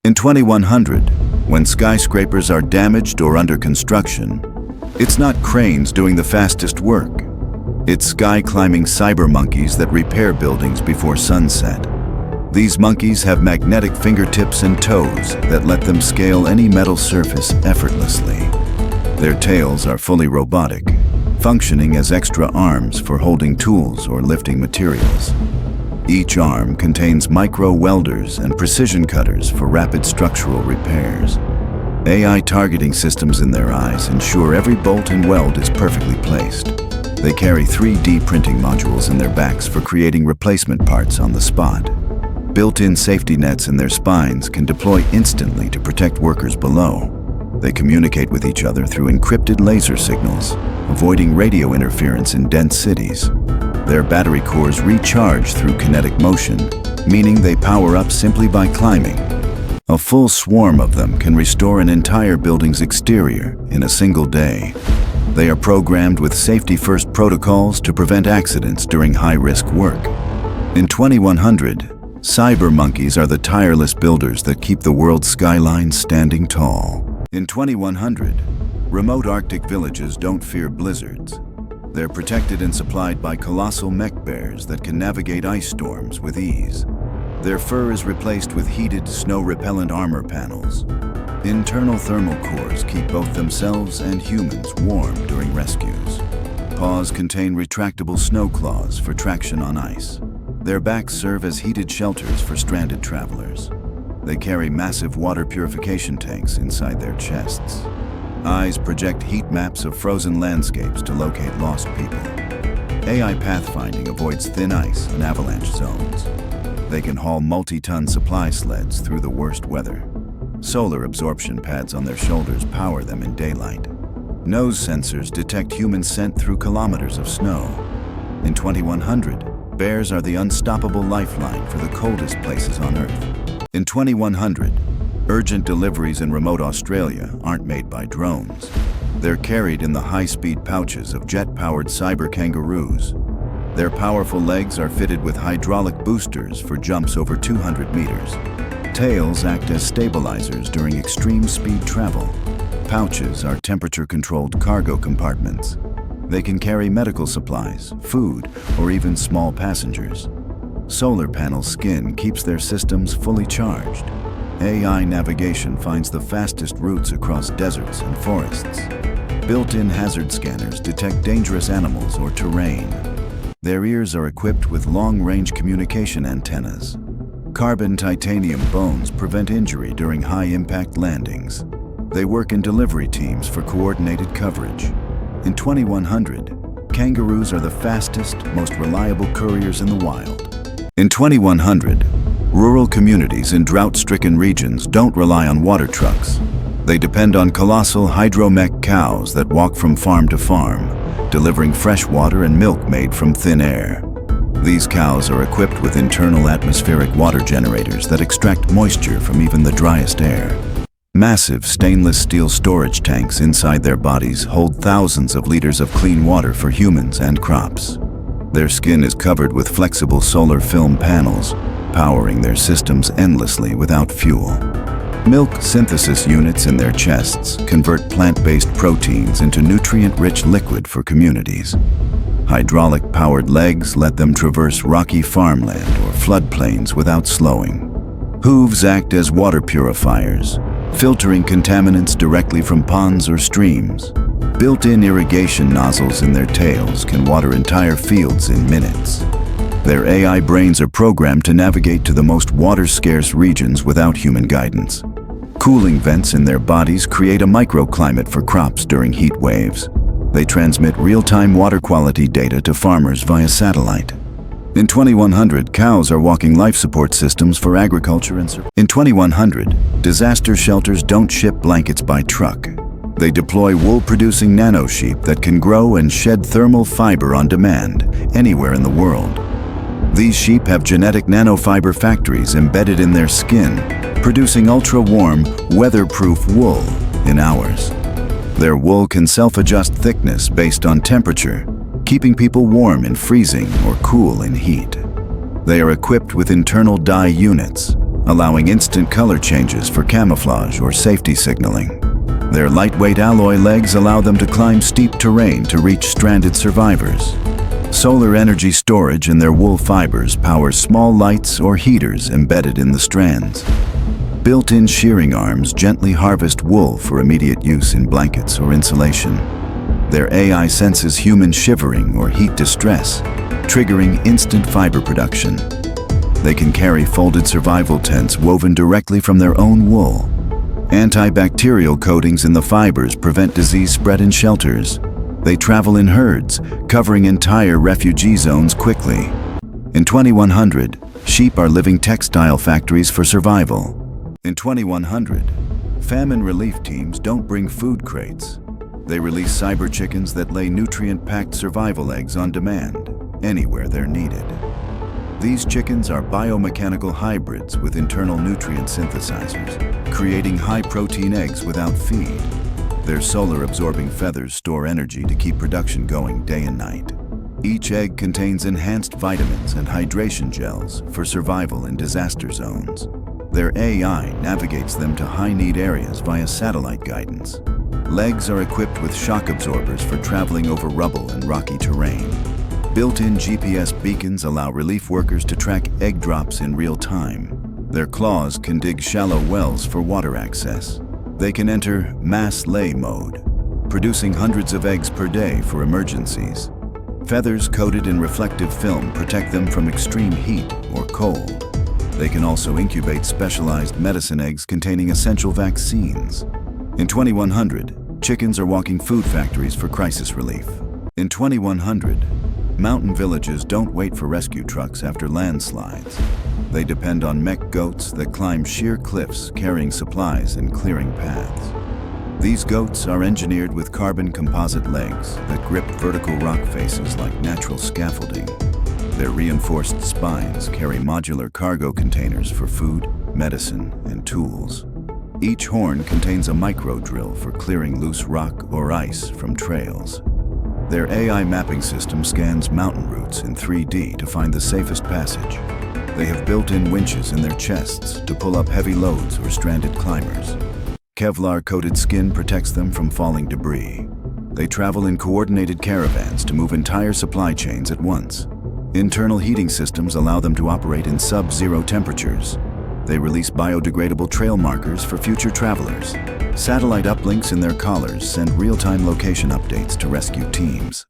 In 2100, when skyscrapers are damaged or under construction, it's not cranes doing the fastest work. It's sky-climbing cyber monkeys that repair buildings before sunset. These monkeys have magnetic fingertips and toes that let them scale any metal surface effortlessly. Their tails are fully robotic, functioning as extra arms for holding tools or lifting materials. Each arm contains micro-welders and precision cutters for rapid structural repairs. AI targeting systems in their eyes ensure every bolt and weld is perfectly placed. They carry 3D printing modules in their backs for creating replacement parts on the spot. Built-in safety nets in their spines can deploy instantly to protect workers below. They communicate with each other through encrypted laser signals, avoiding radio interference in dense cities. Their battery cores recharge through kinetic motion, meaning they power up simply by climbing. A full swarm of them can restore an entire building's exterior in a single day. They are programmed with safety-first protocols to prevent accidents during high-risk work. In 2100, cyber monkeys are the tireless builders that keep the world's skyline standing tall. In 2100, remote Arctic villages don't fear blizzards. They're protected and supplied by colossal mech bears that can navigate ice storms with ease. Their fur is replaced with heated, snow-repellent armor panels. Internal thermal cores keep both themselves and humans warm during rescues. Paws contain retractable snow claws for traction on ice. Their backs serve as heated shelters for stranded travelers. They carry massive water purification tanks inside their chests. Eyes project heat maps of frozen landscapes to locate lost people. AI pathfinding avoids thin ice and avalanche zones. They can haul multi-ton supply sleds through the worst weather. Solar absorption pads on their shoulders power them in daylight. Nose sensors detect human scent through kilometers of snow. In 2100, bears are the unstoppable lifeline for the coldest places on Earth. In 2100, urgent deliveries in remote Australia aren't made by drones. They're carried in the high-speed pouches of jet-powered cyber kangaroos. Their powerful legs are fitted with hydraulic boosters for jumps over 200 meters. Tails act as stabilizers during extreme speed travel. Pouches are temperature-controlled cargo compartments. They can carry medical supplies, food, or even small passengers. Solar panel skin keeps their systems fully charged. AI navigation finds the fastest routes across deserts and forests. Built-in hazard scanners detect dangerous animals or terrain. Their ears are equipped with long-range communication antennas. Carbon titanium bones prevent injury during high-impact landings. They work in delivery teams for coordinated coverage. In 2100, kangaroos are the fastest, most reliable couriers in the wild. In 2100, rural communities in drought-stricken regions don't rely on water trucks. They depend on colossal hydromech cows that walk from farm to farm, delivering fresh water and milk made from thin air. These cows are equipped with internal atmospheric water generators that extract moisture from even the driest air. Massive stainless steel storage tanks inside their bodies hold thousands of liters of clean water for humans and crops. Their skin is covered with flexible solar film panels, powering their systems endlessly without fuel. Milk synthesis units in their chests convert plant-based proteins into nutrient-rich liquid for communities. Hydraulic-powered legs let them traverse rocky farmland or floodplains without slowing. Hooves act as water purifiers, filtering contaminants directly from ponds or streams. Built-in irrigation nozzles in their tails can water entire fields in minutes. Their AI brains are programmed to navigate to the most water-scarce regions without human guidance. Cooling vents in their bodies create a microclimate for crops during heat waves. They transmit real-time water quality data to farmers via satellite. In 2100, cows are walking life support systems for agriculture and survival. In 2100, disaster shelters don't ship blankets by truck. They deploy wool-producing nanosheep that can grow and shed thermal fiber on demand anywhere in the world. These sheep have genetic nanofiber factories embedded in their skin, producing ultra-warm, weatherproof wool in hours. Their wool can self-adjust thickness based on temperature, keeping people warm in freezing or cool in heat. They are equipped with internal dye units, allowing instant color changes for camouflage or safety signaling. Their lightweight alloy legs allow them to climb steep terrain to reach stranded survivors. Solar energy storage in their wool fibers powers small lights or heaters embedded in the strands. Built-in shearing arms gently harvest wool for immediate use in blankets or insulation. Their AI senses human shivering or heat distress, triggering instant fiber production. They can carry folded survival tents woven directly from their own wool. Antibacterial coatings in the fibers prevent disease spread in shelters. They travel in herds, covering entire refugee zones quickly. In 2100, sheep are living textile factories for survival. In 2100, famine relief teams don't bring food crates. They release cyber chickens that lay nutrient-packed survival eggs on demand, anywhere they're needed. These chickens are biomechanical hybrids with internal nutrient synthesizers, creating high-protein eggs without feed. Their solar-absorbing feathers store energy to keep production going day and night. Each egg contains enhanced vitamins and hydration gels for survival in disaster zones. Their AI navigates them to high-need areas via satellite guidance. Legs are equipped with shock absorbers for traveling over rubble and rocky terrain. Built-in GPS beacons allow relief workers to track egg drops in real time. Their claws can dig shallow wells for water access. They can enter mass lay mode, producing hundreds of eggs per day for emergencies. Feathers coated in reflective film protect them from extreme heat or cold. They can also incubate specialized medicine eggs containing essential vaccines. In 2100, chickens are walking food factories for crisis relief. In 2100, mountain villages don't wait for rescue trucks after landslides. They depend on mech goats that climb sheer cliffs carrying supplies and clearing paths. These goats are engineered with carbon composite legs that grip vertical rock faces like natural scaffolding. Their reinforced spines carry modular cargo containers for food, medicine, and tools. Each horn contains a micro drill for clearing loose rock or ice from trails. Their AI mapping system scans mountain routes in 3D to find the safest passage. They have built-in winches in their chests to pull up heavy loads or stranded climbers. Kevlar-coated skin protects them from falling debris. They travel in coordinated caravans to move entire supply chains at once. Internal heating systems allow them to operate in sub-zero temperatures. They release biodegradable trail markers for future travelers. Satellite uplinks in their collars send real-time location updates to rescue teams.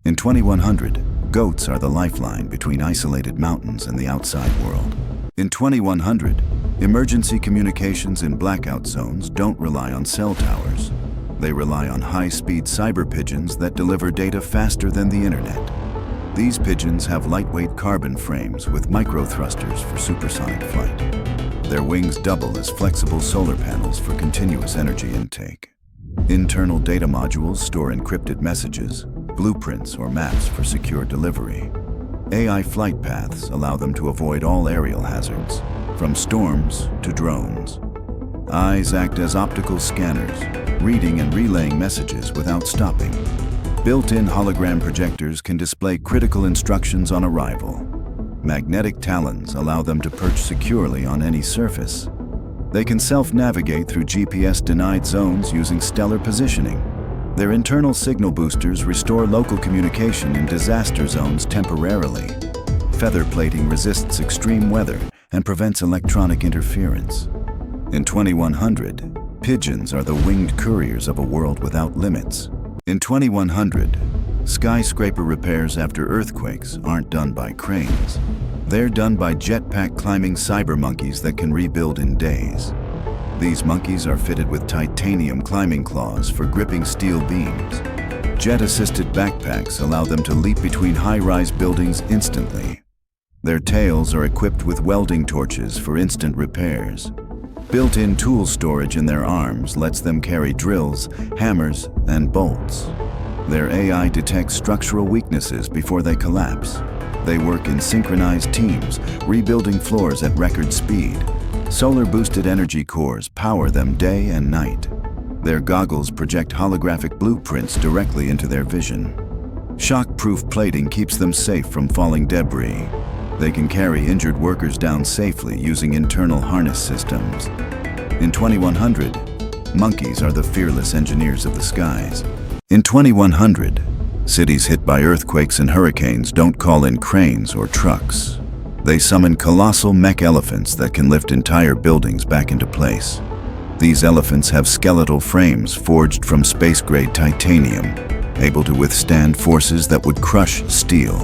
In 2100, goats are the lifeline between isolated mountains and the outside world. In 2100, emergency communications in blackout zones don't rely on cell towers. They rely on high-speed cyber pigeons that deliver data faster than the internet. These pigeons have lightweight carbon frames with micro-thrusters for supersonic flight. Their wings double as flexible solar panels for continuous energy intake. Internal data modules store encrypted messages, blueprints, or maps for secure delivery. AI flight paths allow them to avoid all aerial hazards, from storms to drones. Eyes act as optical scanners, reading and relaying messages without stopping. Built-in hologram projectors can display critical instructions on arrival. Magnetic talons allow them to perch securely on any surface. They can self-navigate through GPS-denied zones using stellar positioning. Their internal signal boosters restore local communication in disaster zones temporarily. Feather plating resists extreme weather and prevents electronic interference. In 2100, pigeons are the winged couriers of a world without limits. In 2100, skyscraper repairs after earthquakes aren't done by cranes. They're done by jetpack climbing cyber monkeys that can rebuild in days. These monkeys are fitted with titanium climbing claws for gripping steel beams. Jet-assisted backpacks allow them to leap between high-rise buildings instantly. Their tails are equipped with welding torches for instant repairs. Built-in tool storage in their arms lets them carry drills, hammers, and bolts. Their AI detects structural weaknesses before they collapse. They work in synchronized teams, rebuilding floors at record speed. Solar-boosted energy cores power them day and night. Their goggles project holographic blueprints directly into their vision. Shock-proof plating keeps them safe from falling debris. They can carry injured workers down safely using internal harness systems. In 2100, monkeys are the fearless engineers of the skies. In 2100, cities hit by earthquakes and hurricanes don't call in cranes or trucks. They summon colossal mech elephants that can lift entire buildings back into place. These elephants have skeletal frames forged from space-grade titanium, able to withstand forces that would crush steel.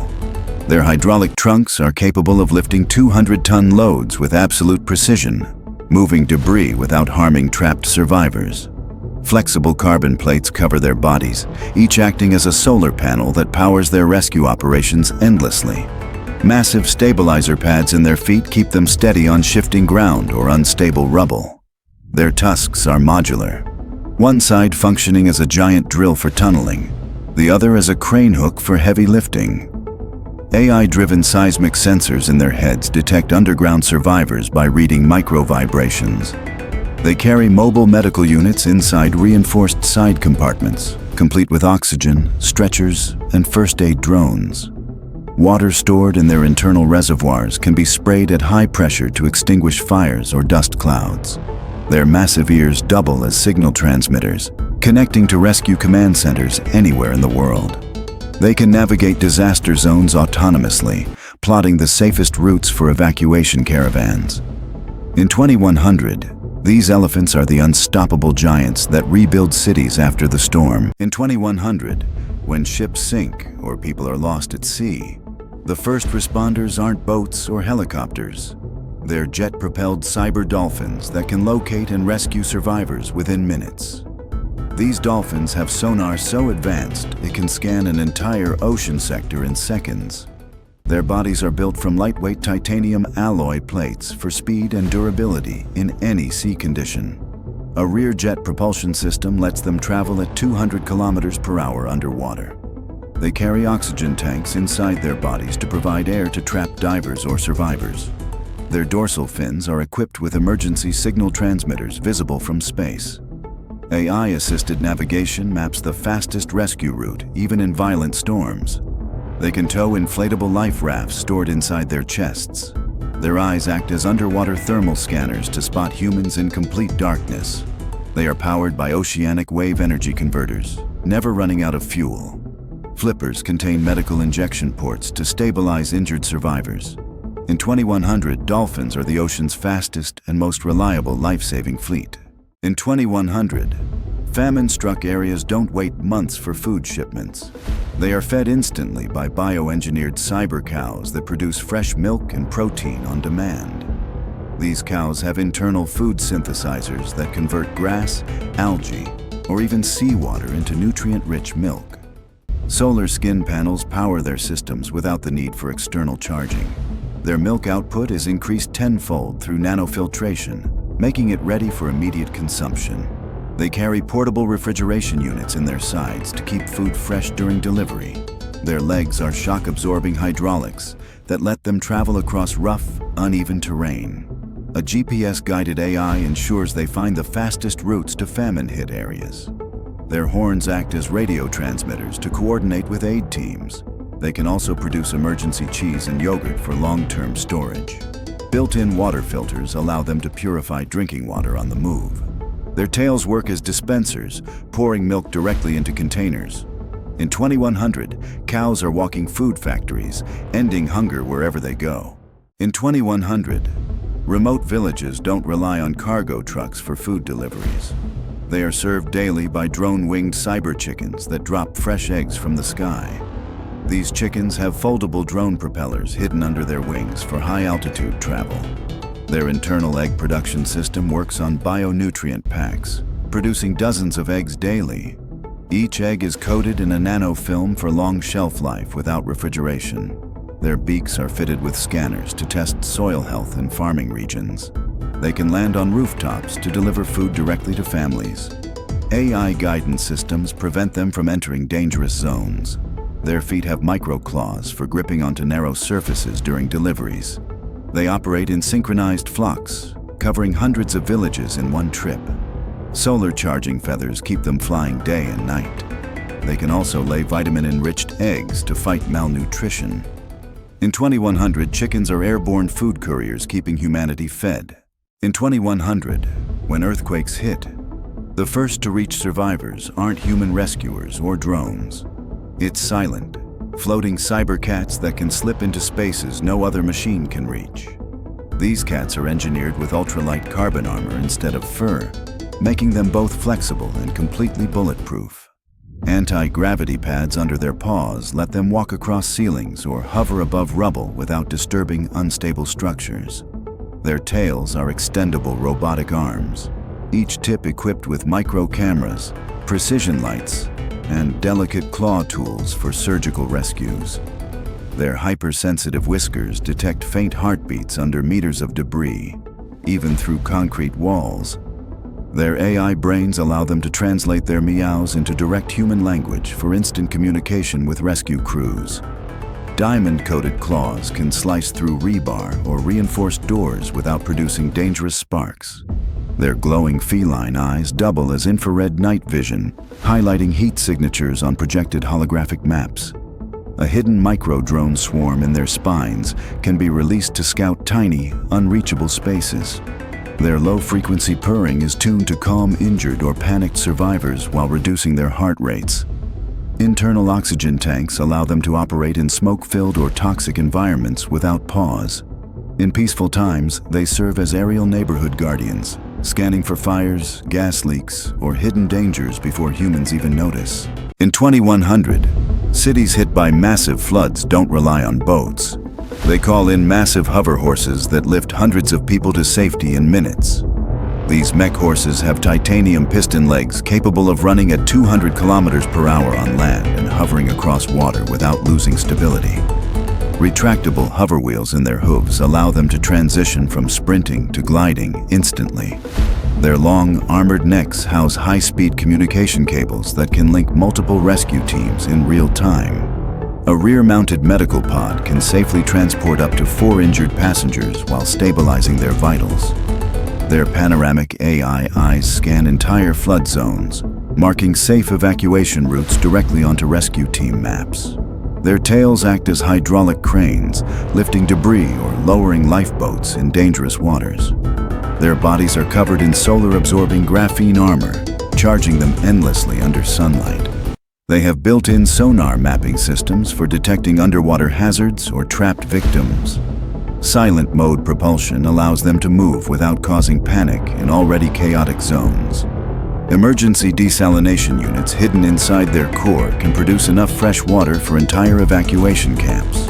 Their hydraulic trunks are capable of lifting 200-ton loads with absolute precision, moving debris without harming trapped survivors. Flexible carbon plates cover their bodies, each acting as a solar panel that powers their rescue operations endlessly. Massive stabilizer pads in their feet keep them steady on shifting ground or unstable rubble. Their tusks are modular, one side functioning as a giant drill for tunneling, the other as a crane hook for heavy lifting. AI-driven seismic sensors in their heads detect underground survivors by reading micro-vibrations. They carry mobile medical units inside reinforced side compartments, complete with oxygen, stretchers, and first-aid drones. Water stored in their internal reservoirs can be sprayed at high pressure to extinguish fires or dust clouds. Their massive ears double as signal transmitters, connecting to rescue command centers anywhere in the world. They can navigate disaster zones autonomously, plotting the safest routes for evacuation caravans. In 2100, these elephants are the unstoppable giants that rebuild cities after the storm. In 2100, when ships sink or people are lost at sea, the first responders aren't boats or helicopters. They're jet-propelled cyber dolphins that can locate and rescue survivors within minutes. These dolphins have sonar so advanced it can scan an entire ocean sector in seconds. Their bodies are built from lightweight titanium alloy plates for speed and durability in any sea condition. A rear jet propulsion system lets them travel at 200 kilometers per hour underwater. They carry oxygen tanks inside their bodies to provide air to trapped divers or survivors. Their dorsal fins are equipped with emergency signal transmitters visible from space. AI-assisted navigation maps the fastest rescue route, even in violent storms. They can tow inflatable life rafts stored inside their chests. Their eyes act as underwater thermal scanners to spot humans in complete darkness. They are powered by oceanic wave energy converters, never running out of fuel. Flippers contain medical injection ports to stabilize injured survivors. In 2100, dolphins are the ocean's fastest and most reliable life-saving fleet. In 2100, famine-struck areas don't wait months for food shipments. They are fed instantly by bioengineered cyber cows that produce fresh milk and protein on demand. These cows have internal food synthesizers that convert grass, algae, or even seawater into nutrient-rich milk. Solar skin panels power their systems without the need for external charging. Their milk output is increased tenfold through nanofiltration, making it ready for immediate consumption. They carry portable refrigeration units in their sides to keep food fresh during delivery. Their legs are shock-absorbing hydraulics that let them travel across rough, uneven terrain. A GPS-guided AI ensures they find the fastest routes to famine-hit areas. Their horns act as radio transmitters to coordinate with aid teams. They can also produce emergency cheese and yogurt for long-term storage. Built-in water filters allow them to purify drinking water on the move. Their tails work as dispensers, pouring milk directly into containers. In 2100, cows are walking food factories, ending hunger wherever they go. In 2100, remote villages don't rely on cargo trucks for food deliveries. They are served daily by drone-winged cyber chickens that drop fresh eggs from the sky. These chickens have foldable drone propellers hidden under their wings for high-altitude travel. Their internal egg production system works on bionutrient packs, producing dozens of eggs daily. Each egg is coated in a nanofilm for long shelf life without refrigeration. Their beaks are fitted with scanners to test soil health in farming regions. They can land on rooftops to deliver food directly to families. AI guidance systems prevent them from entering dangerous zones. Their feet have micro-claws for gripping onto narrow surfaces during deliveries. They operate in synchronized flocks, covering hundreds of villages in one trip. Solar charging feathers keep them flying day and night. They can also lay vitamin-enriched eggs to fight malnutrition. In 2100, chickens are airborne food couriers keeping humanity fed. In 2100, when earthquakes hit, the first to reach survivors aren't human rescuers or drones. It's silent, floating cyber cats that can slip into spaces no other machine can reach. These cats are engineered with ultralight carbon armor instead of fur, making them both flexible and completely bulletproof. Anti-gravity pads under their paws let them walk across ceilings or hover above rubble without disturbing unstable structures. Their tails are extendable robotic arms, each tip equipped with micro cameras, precision lights, and delicate claw tools for surgical rescues. Their hypersensitive whiskers detect faint heartbeats under meters of debris, even through concrete walls. Their AI brains allow them to translate their meows into direct human language for instant communication with rescue crews. Diamond-coated claws can slice through rebar or reinforced doors without producing dangerous sparks. Their glowing feline eyes double as infrared night vision, highlighting heat signatures on projected holographic maps. A hidden micro-drone swarm in their spines can be released to scout tiny, unreachable spaces. Their low-frequency purring is tuned to calm injured or panicked survivors while reducing their heart rates. Internal oxygen tanks allow them to operate in smoke-filled or toxic environments without pause. In peaceful times, they serve as aerial neighborhood guardians, scanning for fires, gas leaks, or hidden dangers before humans even notice. In 2100, cities hit by massive floods don't rely on boats. They call in massive hover horses that lift hundreds of people to safety in minutes. These mech horses have titanium piston legs capable of running at 200 kilometers per hour on land and hovering across water without losing stability. Retractable hover wheels in their hooves allow them to transition from sprinting to gliding instantly. Their long, armored necks house high-speed communication cables that can link multiple rescue teams in real time. A rear-mounted medical pod can safely transport up to 4 injured passengers while stabilizing their vitals. Their panoramic AI eyes scan entire flood zones, marking safe evacuation routes directly onto rescue team maps. Their tails act as hydraulic cranes, lifting debris or lowering lifeboats in dangerous waters. Their bodies are covered in solar-absorbing graphene armor, charging them endlessly under sunlight. They have built-in sonar mapping systems for detecting underwater hazards or trapped victims. Silent mode propulsion allows them to move without causing panic in already chaotic zones. Emergency desalination units hidden inside their core can produce enough fresh water for entire evacuation camps.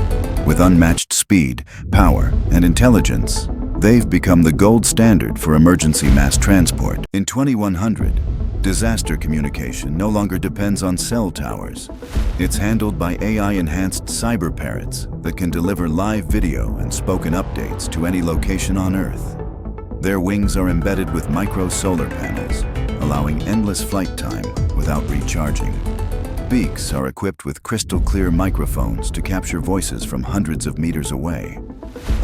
With unmatched speed, power, and intelligence, they've become the gold standard for emergency mass transport. In 2100, disaster communication no longer depends on cell towers. It's handled by AI-enhanced cyber parrots that can deliver live video and spoken updates to any location on Earth. Their wings are embedded with micro-solar panels, allowing endless flight time without recharging. Beaks are equipped with crystal-clear microphones to capture voices from hundreds of meters away.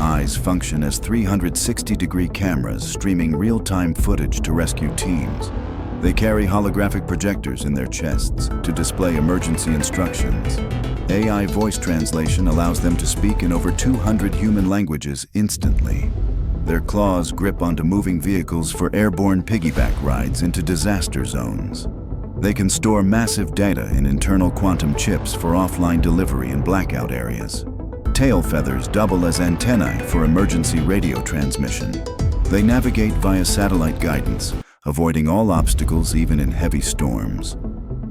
Eyes function as 360-degree cameras streaming real-time footage to rescue teams. They carry holographic projectors in their chests to display emergency instructions. AI voice translation allows them to speak in over 200 human languages instantly. Their claws grip onto moving vehicles for airborne piggyback rides into disaster zones. They can store massive data in internal quantum chips for offline delivery in blackout areas. Tail feathers double as antennae for emergency radio transmission. They navigate via satellite guidance, avoiding all obstacles even in heavy storms.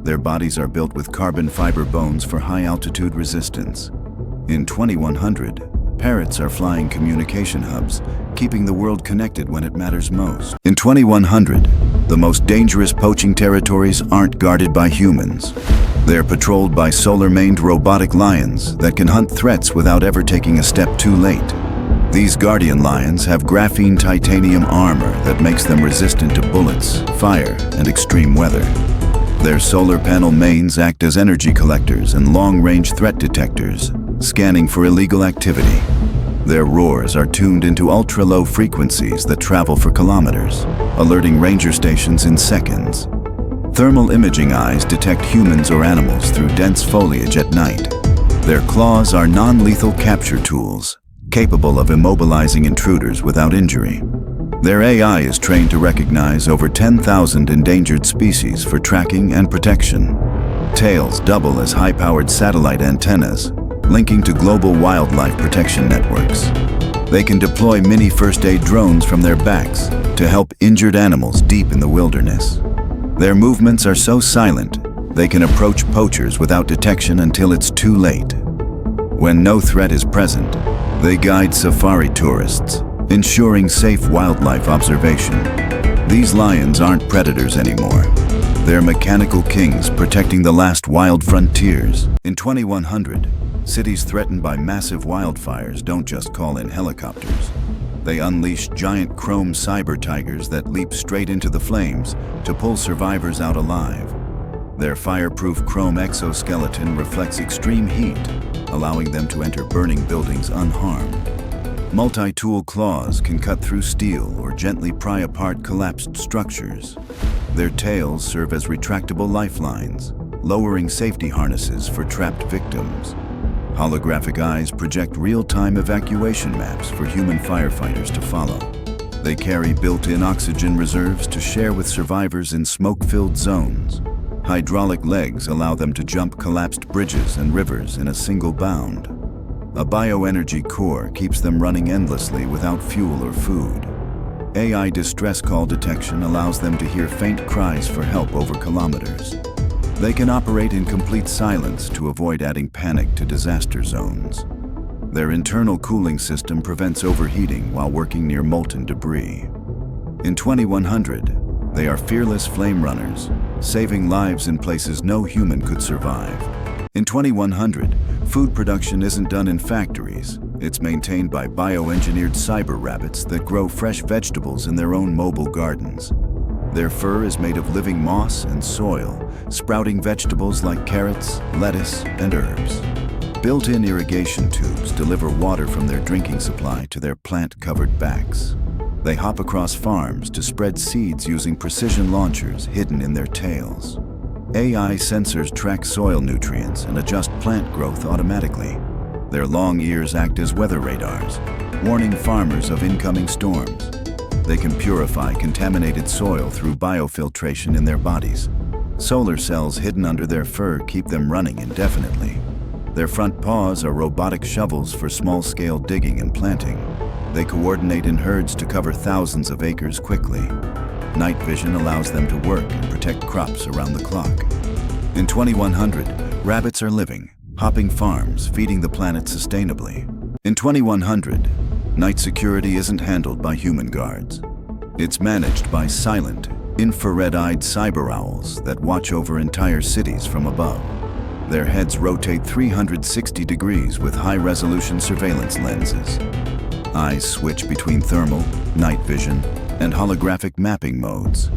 Their bodies are built with carbon fiber bones for high-altitude resistance. In 2100, parrots are flying communication hubs, keeping the world connected when it matters most. In 2100, the most dangerous poaching territories aren't guarded by humans. They're patrolled by solar-maned robotic lions that can hunt threats without ever taking a step too late. These guardian lions have graphene titanium armor that makes them resistant to bullets, fire, and extreme weather. Their solar panel mains act as energy collectors and long-range threat detectors, scanning for illegal activity. Their roars are tuned into ultra-low frequencies that travel for kilometers, alerting ranger stations in seconds. Thermal imaging eyes detect humans or animals through dense foliage at night. Their claws are non-lethal capture tools, capable of immobilizing intruders without injury. Their AI is trained to recognize over 10,000 endangered species for tracking and protection. Tails double as high-powered satellite antennas, linking to global wildlife protection networks. They can deploy mini first-aid drones from their backs to help injured animals deep in the wilderness. Their movements are so silent, they can approach poachers without detection until it's too late. When no threat is present, they guide safari tourists, ensuring safe wildlife observation. These lions aren't predators anymore. They're mechanical kings protecting the last wild frontiers. In 2100, cities threatened by massive wildfires don't just call in helicopters. They unleash giant chrome cyber tigers that leap straight into the flames to pull survivors out alive. Their fireproof chrome exoskeleton reflects extreme heat, allowing them to enter burning buildings unharmed. Multi-tool claws can cut through steel or gently pry apart collapsed structures. Their tails serve as retractable lifelines, lowering safety harnesses for trapped victims. Holographic eyes project real-time evacuation maps for human firefighters to follow. They carry built-in oxygen reserves to share with survivors in smoke-filled zones. Hydraulic legs allow them to jump collapsed bridges and rivers in a single bound. A bioenergy core keeps them running endlessly without fuel or food. AI distress call detection allows them to hear faint cries for help over kilometers. They can operate in complete silence to avoid adding panic to disaster zones. Their internal cooling system prevents overheating while working near molten debris. In 2100, they are fearless flame runners, saving lives in places no human could survive. In 2100, food production isn't done in factories. It's maintained by bioengineered cyber rabbits that grow fresh vegetables in their own mobile gardens. Their fur is made of living moss and soil, sprouting vegetables like carrots, lettuce, and herbs. Built-in irrigation tubes deliver water from their drinking supply to their plant-covered backs. They hop across farms to spread seeds using precision launchers hidden in their tails. AI sensors track soil nutrients and adjust plant growth automatically. Their long ears act as weather radars, warning farmers of incoming storms. They can purify contaminated soil through biofiltration in their bodies. Solar cells hidden under their fur keep them running indefinitely. Their front paws are robotic shovels for small-scale digging and planting. They coordinate in herds to cover thousands of acres quickly. Night vision allows them to work and protect crops around the clock. In 2100, rabbits are living, hopping farms, feeding the planet sustainably. In 2100, night security isn't handled by human guards. It's managed by silent, infrared-eyed cyber owls that watch over entire cities from above. Their heads rotate 360 degrees with high-resolution surveillance lenses. Eyes switch between thermal, night vision, and holographic mapping modes.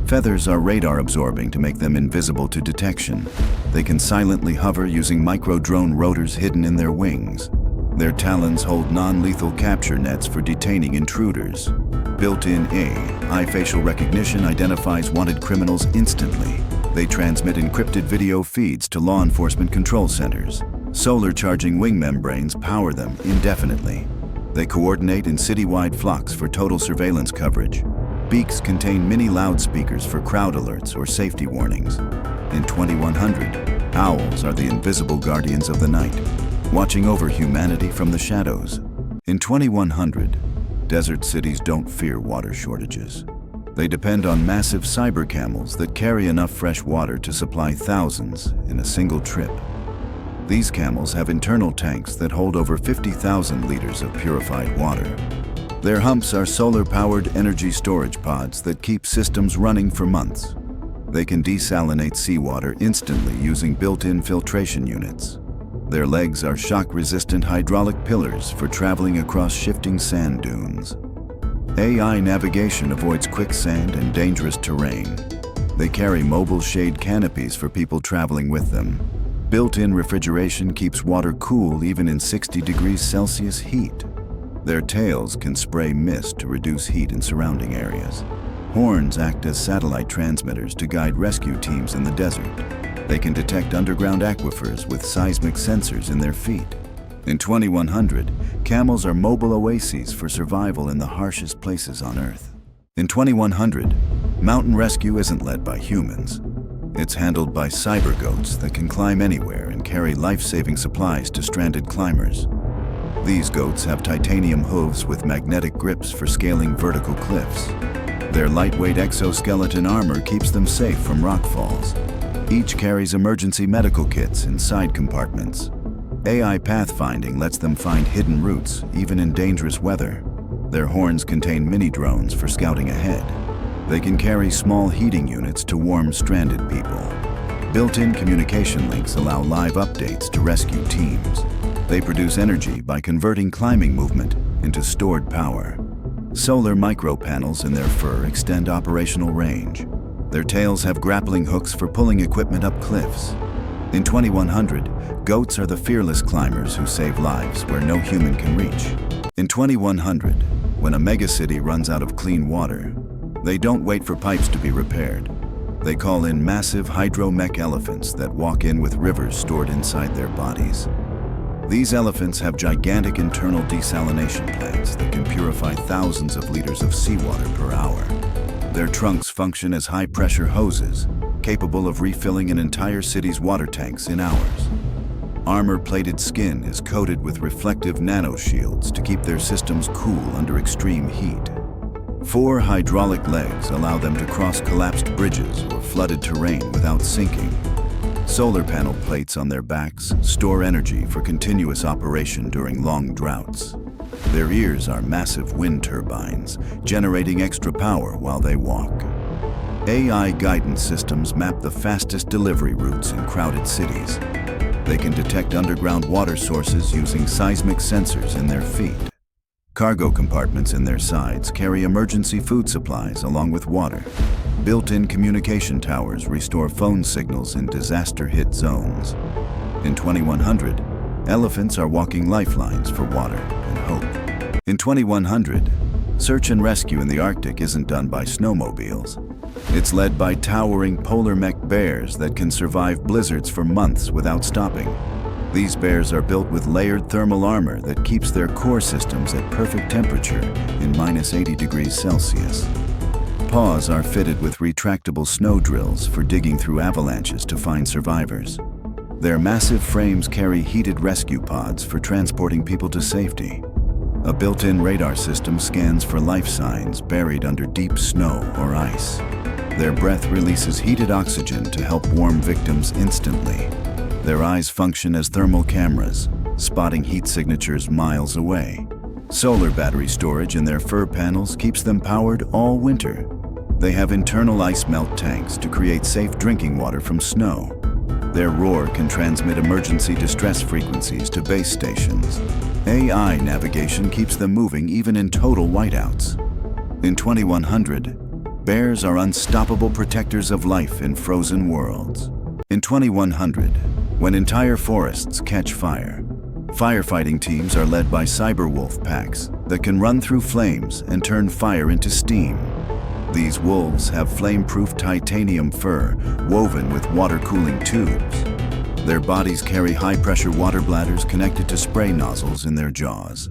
Feathers are radar-absorbing to make them invisible to detection. They can silently hover using micro-drone rotors hidden in their wings. Their talons hold non-lethal capture nets for detaining intruders. Built-in AI facial recognition identifies wanted criminals instantly. They transmit encrypted video feeds to law enforcement control centers. Solar charging wing membranes power them indefinitely. They coordinate in citywide flocks for total surveillance coverage. Beaks contain mini loudspeakers for crowd alerts or safety warnings. In 2100, owls are the invisible guardians of the night, watching over humanity from the shadows. In 2100, desert cities don't fear water shortages. They depend on massive cyber camels that carry enough fresh water to supply thousands in a single trip. These camels have internal tanks that hold over 50,000 liters of purified water. Their humps are solar-powered energy storage pods that keep systems running for months. They can desalinate seawater instantly using built-in filtration units. Their legs are shock-resistant hydraulic pillars for traveling across shifting sand dunes. AI navigation avoids quicksand and dangerous terrain. They carry mobile shade canopies for people traveling with them. Built-in refrigeration keeps water cool even in 60 degrees Celsius heat. Their tails can spray mist to reduce heat in surrounding areas. Horns act as satellite transmitters to guide rescue teams in the desert. They can detect underground aquifers with seismic sensors in their feet. In 2100, camels are mobile oases for survival in the harshest places on Earth. In 2100, mountain rescue isn't led by humans. It's handled by cyber goats that can climb anywhere and carry life-saving supplies to stranded climbers. These goats have titanium hooves with magnetic grips for scaling vertical cliffs. Their lightweight exoskeleton armor keeps them safe from rock falls. Each carries emergency medical kits in side compartments. AI pathfinding lets them find hidden routes, even in dangerous weather. Their horns contain mini-drones for scouting ahead. They can carry small heating units to warm stranded people. Built-in communication links allow live updates to rescue teams. They produce energy by converting climbing movement into stored power. Solar micropanels in their fur extend operational range. Their tails have grappling hooks for pulling equipment up cliffs. In 2100, goats are the fearless climbers who save lives where no human can reach. In 2100, when a megacity runs out of clean water, they don't wait for pipes to be repaired. They call in massive hydro-mech elephants that walk in with rivers stored inside their bodies. These elephants have gigantic internal desalination plants that can purify thousands of liters of seawater per hour. Their trunks function as high-pressure hoses, capable of refilling an entire city's water tanks in hours. Armor-plated skin is coated with reflective nanoshields to keep their systems cool under extreme heat. 4 hydraulic legs allow them to cross collapsed bridges or flooded terrain without sinking. Solar panel plates on their backs store energy for continuous operation during long droughts. Their ears are massive wind turbines, generating extra power while they walk. AI guidance systems map the fastest delivery routes in crowded cities. They can detect underground water sources using seismic sensors in their feet. Cargo compartments in their sides carry emergency food supplies along with water. Built-in communication towers restore phone signals in disaster-hit zones. In 2100, elephants are walking lifelines for water and hope. In 2100, search and rescue in the Arctic isn't done by snowmobiles. It's led by towering polar mech bears that can survive blizzards for months without stopping. These bears are built with layered thermal armor that keeps their core systems at perfect temperature in -80 degrees Celsius. Paws are fitted with retractable snow drills for digging through avalanches to find survivors. Their massive frames carry heated rescue pods for transporting people to safety. A built-in radar system scans for life signs buried under deep snow or ice. Their breath releases heated oxygen to help warm victims instantly. Their eyes function as thermal cameras, spotting heat signatures miles away. Solar battery storage in their fur panels keeps them powered all winter. They have internal ice melt tanks to create safe drinking water from snow. Their roar can transmit emergency distress frequencies to base stations. AI navigation keeps them moving even in total whiteouts. In 2100, bears are unstoppable protectors of life in frozen worlds. In 2100, when entire forests catch fire, firefighting teams are led by cyber wolf packs that can run through flames and turn fire into steam. These wolves have flame-proof titanium fur woven with water-cooling tubes. Their bodies carry high-pressure water bladders connected to spray nozzles in their jaws.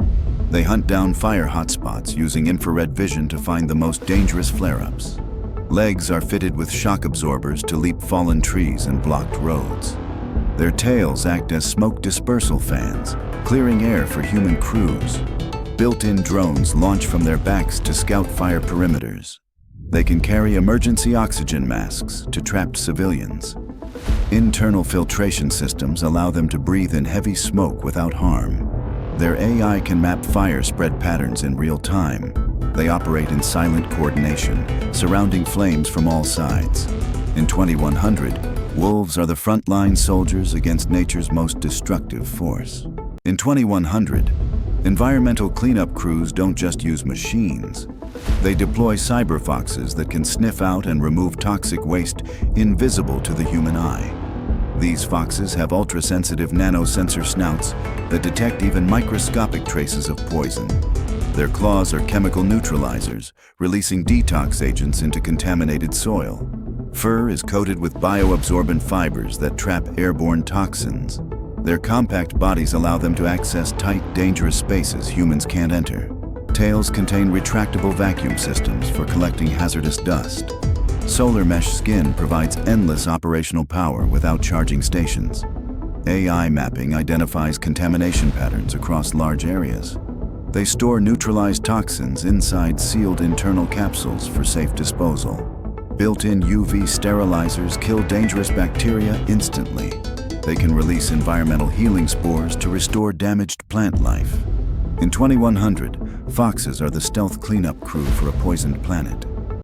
They hunt down fire hotspots using infrared vision to find the most dangerous flare-ups. Legs are fitted with shock absorbers to leap fallen trees and blocked roads. Their tails act as smoke dispersal fans, clearing air for human crews. Built-in drones launch from their backs to scout fire perimeters. They can carry emergency oxygen masks to trapped civilians. Internal filtration systems allow them to breathe in heavy smoke without harm. Their AI can map fire spread patterns in real time. They operate in silent coordination, surrounding flames from all sides. In 2100, wolves are the frontline soldiers against nature's most destructive force. In 2100, environmental cleanup crews don't just use machines. They deploy cyber foxes that can sniff out and remove toxic waste invisible to the human eye. These foxes have ultra-sensitive nanosensor snouts that detect even microscopic traces of poison. Their claws are chemical neutralizers, releasing detox agents into contaminated soil. Fur is coated with bioabsorbent fibers that trap airborne toxins. Their compact bodies allow them to access tight, dangerous spaces humans can't enter. Tails contain retractable vacuum systems for collecting hazardous dust. Solar mesh skin provides endless operational power without charging stations. AI mapping identifies contamination patterns across large areas. They store neutralized toxins inside sealed internal capsules for safe disposal. Built-in UV sterilizers kill dangerous bacteria instantly. They can release environmental healing spores to restore damaged plant life. In 2100, foxes are the stealth cleanup crew for a poisoned planet.